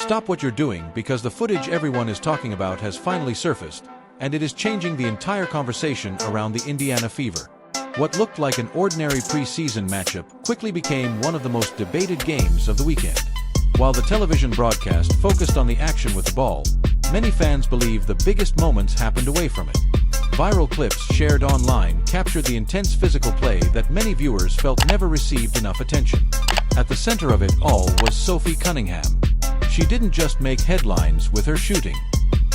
Stop what you're doing because the footage everyone is talking about has finally surfaced, and it is changing the entire conversation around the Indiana Fever. What looked like an ordinary preseason matchup quickly became one of the most debated games of the weekend. While the television broadcast focused on the action with the ball, many fans believe the biggest moments happened away from it. Viral clips shared online captured the intense physical play that many viewers felt never received enough attention. At the center of it all was Sophie Cunningham. She didn't just make headlines with her shooting.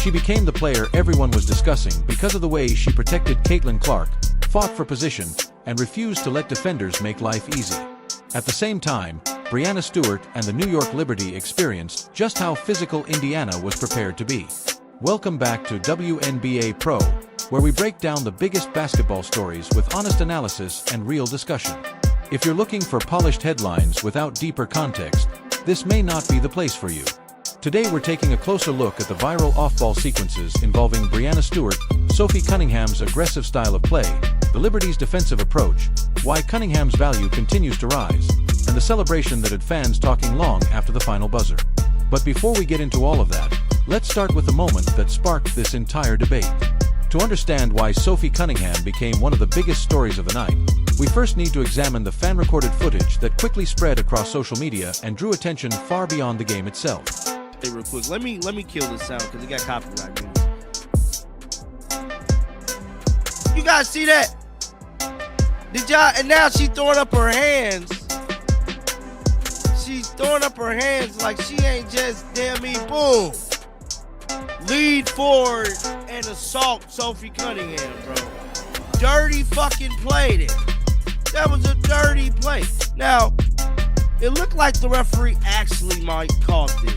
She became the player everyone was discussing because of the way she protected Caitlin Clark, fought for position, and refused to let defenders make life easy. At the same time, Breanna Stewart and the New York Liberty experienced just how physical Indiana was prepared to be. Welcome back to WNBA Pro, where we break down the biggest basketball stories with honest analysis and real discussion. If you're looking for polished headlines without deeper context, this may not be the place for you. Today we're taking a closer look at the viral off-ball sequences involving Breanna Stewart, Sophie Cunningham's aggressive style of play, the Liberty's defensive approach, why Cunningham's value continues to rise, and the celebration that had fans talking long after the final buzzer. But before we get into all of that, let's start with the moment that sparked this entire debate. To understand why Sophie Cunningham became one of the biggest stories of the night, we first need to examine the fan-recorded footage that quickly spread across social media and drew attention far beyond the game itself. Hey, real quick, let me kill this sound because it got copyright music. You guys see that? Did y'all? And now she's throwing up her hands. She's throwing up her hands like she ain't just damn me. Boom. Lead forward and assault Sophie Cunningham, bro. Dirty fucking play there. That was a dirty play. Now, it looked like the referee actually might call this.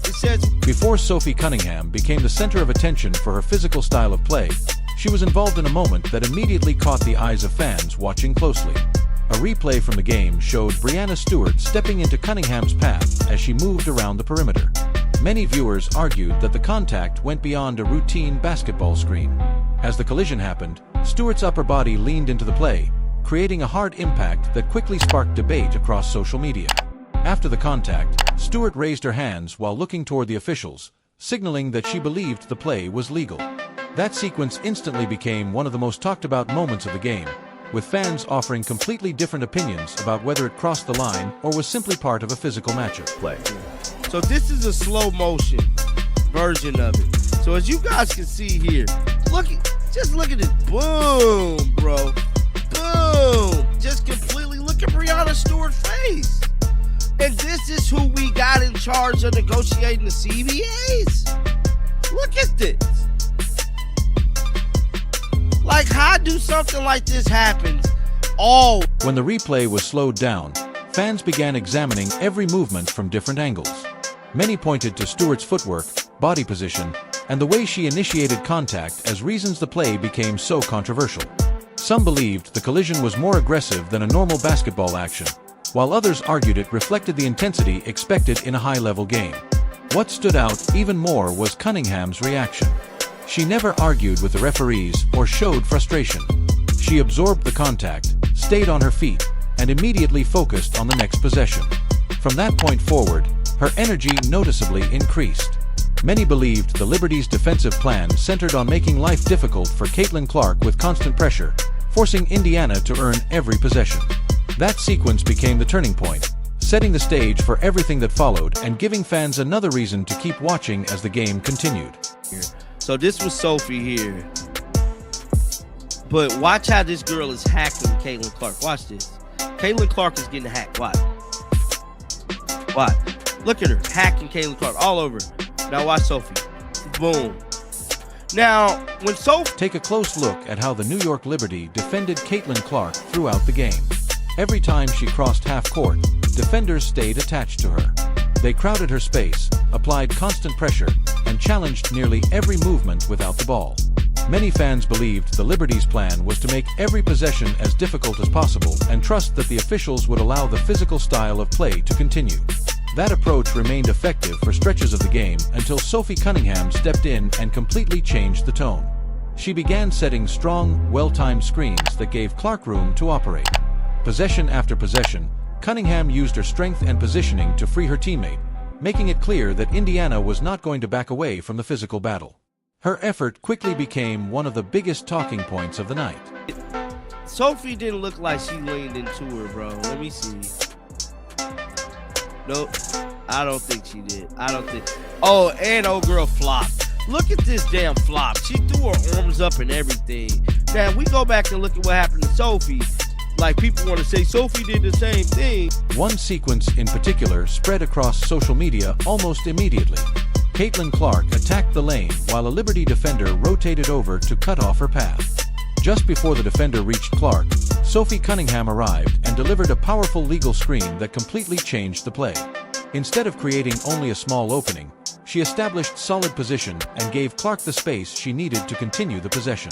It says, before Sophie Cunningham became the center of attention for her physical style of play, she was involved in a moment that immediately caught the eyes of fans watching closely. A replay from the game showed Breanna Stewart stepping into Cunningham's path as she moved around the perimeter. Many viewers argued that the contact went beyond a routine basketball screen. As the collision happened, Stewart's upper body leaned into the play, creating a hard impact that quickly sparked debate across social media. After the contact, Stewart raised her hands while looking toward the officials, signaling that she believed the play was legal. That sequence instantly became one of the most talked about moments of the game, with fans offering completely different opinions about whether it crossed the line or was simply part of a physical matchup. Play. So this is a slow motion version of it. So as you guys can see here, just look at this. Boom, bro. Boom. Just completely look at Breanna Stewart's face. And this is who we got in charge of negotiating the CBAs. Look at this. Like, how do something like this happen? When the replay was slowed down, fans began examining every movement from different angles. Many pointed to Stewart's footwork, body position, and the way she initiated contact as reasons the play became so controversial. Some believed the collision was more aggressive than a normal basketball action, while others argued it reflected the intensity expected in a high-level game. What stood out even more was Cunningham's reaction. She never argued with the referees or showed frustration. She absorbed the contact, stayed on her feet, and immediately focused on the next possession. From that point forward, her energy noticeably increased. Many believed the Liberty's defensive plan centered on making life difficult for Caitlin Clark with constant pressure, forcing Indiana to earn every possession. That sequence became the turning point, setting the stage for everything that followed and giving fans another reason to keep watching as the game continued. So this was Sophie here. But watch how this girl is hacking Caitlin Clark. Watch this. Caitlin Clark is getting hacked. Watch. Watch. Look at her. Hacking Caitlin Clark all over. Now watch Sophie. Boom. Now, when Sophie... Take a close look at how the New York Liberty defended Caitlin Clark throughout the game. Every time she crossed half court, defenders stayed attached to her. They crowded her space, applied constant pressure, and challenged nearly every movement without the ball. Many fans believed the Liberty's plan was to make every possession as difficult as possible and trust that the officials would allow the physical style of play to continue. That approach remained effective for stretches of the game until Sophie Cunningham stepped in and completely changed the tone. She began setting strong, well-timed screens that gave Clark room to operate. Possession after possession, Cunningham used her strength and positioning to free her teammate, making it clear that Indiana was not going to back away from the physical battle. Her effort quickly became one of the biggest talking points of the night. Sophie didn't look like she leaned into her, bro. Let me see. Nope. I don't think she did. I don't think. Oh, and old girl flopped. Look at this damn flop. She threw her arms up and everything. Now, we go back and look at what happened to Sophie. Like, people want to say Sophie did the same thing. One sequence in particular spread across social media almost immediately. Caitlin Clark attacked the lane while a Liberty defender rotated over to cut off her path. Just before the defender reached Clark, Sophie Cunningham arrived and delivered a powerful legal screen that completely changed the play. Instead of creating only a small opening, she established solid position and gave Clark the space she needed to continue the possession.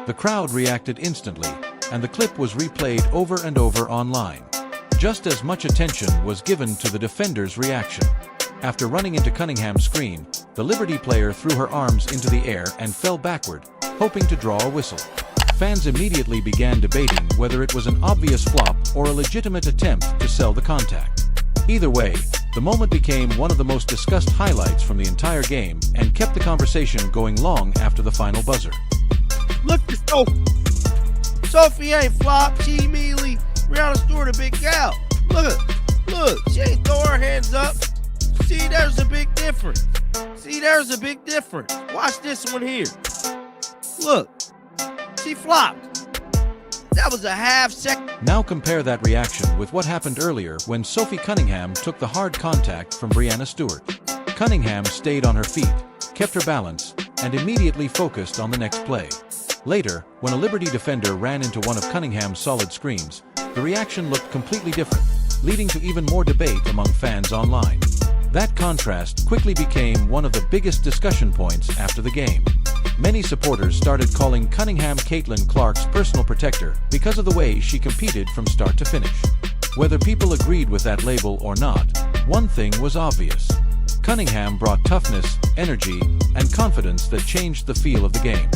The crowd reacted instantly, and the clip was replayed over and over online. Just as much attention was given to the defender's reaction. After running into Cunningham's screen, the Liberty player threw her arms into the air and fell backward, hoping to draw a whistle. Fans immediately began debating whether it was an obvious flop or a legitimate attempt to sell the contact. Either way, the moment became one of the most discussed highlights from the entire game and kept the conversation going long after the final buzzer. Look at Sophie. Sophie ain't flopped. She immediately, Breanna Stewart a big gal. Look, she ain't throw her hands up. See, there's a big difference. Watch this one here. Look, she flopped. That was a half second. Now compare that reaction with what happened earlier when Sophie Cunningham took the hard contact from Breanna Stewart. Cunningham stayed on her feet, kept her balance, and immediately focused on the next play. Later, when a Liberty defender ran into one of Cunningham's solid screens, the reaction looked completely different, leading to even more debate among fans online. That contrast quickly became one of the biggest discussion points after the game. Many supporters started calling Cunningham Caitlin Clark's personal protector because of the way she competed from start to finish. Whether people agreed with that label or not, one thing was obvious. Cunningham brought toughness, energy, and confidence that changed the feel of the game.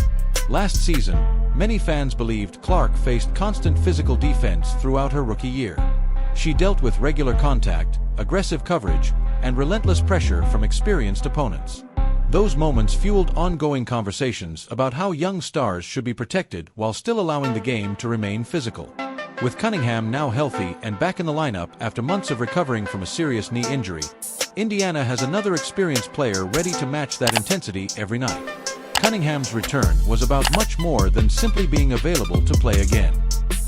Last season, many fans believed Clark faced constant physical defense throughout her rookie year. She dealt with regular contact, aggressive coverage, and relentless pressure from experienced opponents. Those moments fueled ongoing conversations about how young stars should be protected while still allowing the game to remain physical. With Cunningham now healthy and back in the lineup after months of recovering from a serious knee injury, Indiana has another experienced player ready to match that intensity every night. Cunningham's return was about much more than simply being available to play again.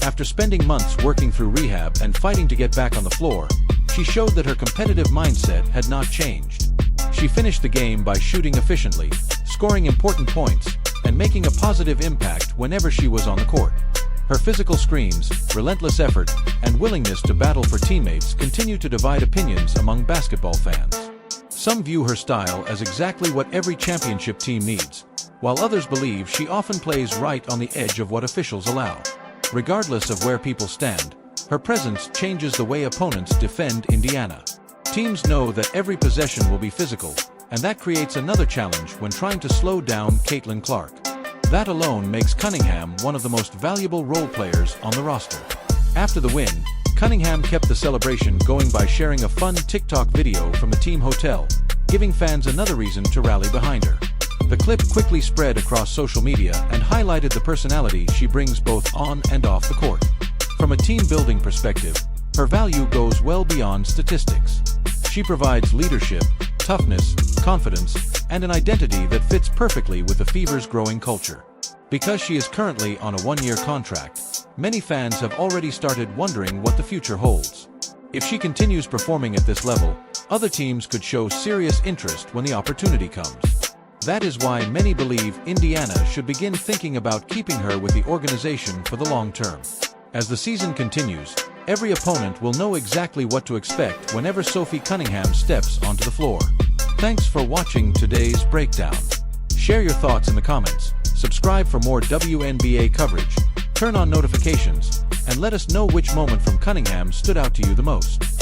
After spending months working through rehab and fighting to get back on the floor, she showed that her competitive mindset had not changed. She finished the game by shooting efficiently, scoring important points, and making a positive impact whenever she was on the court. Her physical screens, relentless effort, and willingness to battle for teammates continue to divide opinions among basketball fans. Some view her style as exactly what every championship team needs, while others believe she often plays right on the edge of what officials allow. Regardless of where people stand, her presence changes the way opponents defend Indiana. Teams know that every possession will be physical, and that creates another challenge when trying to slow down Caitlin Clark. That alone makes Cunningham one of the most valuable role players on the roster. After the win, Cunningham kept the celebration going by sharing a fun TikTok video from the team hotel, giving fans another reason to rally behind her. The clip quickly spread across social media and highlighted the personality she brings both on and off the court. From a team-building perspective, her value goes well beyond statistics. She provides leadership, toughness, confidence, and an identity that fits perfectly with the Fever's growing culture. Because she is currently on a one-year contract, many fans have already started wondering what the future holds. If she continues performing at this level, other teams could show serious interest when the opportunity comes. That is why many believe Indiana should begin thinking about keeping her with the organization for the long term. As the season continues, every opponent will know exactly what to expect whenever Sophie Cunningham steps onto the floor. Thanks for watching today's breakdown. Share your thoughts in the comments, subscribe for more WNBA coverage, turn on notifications, and let us know which moment from Cunningham stood out to you the most.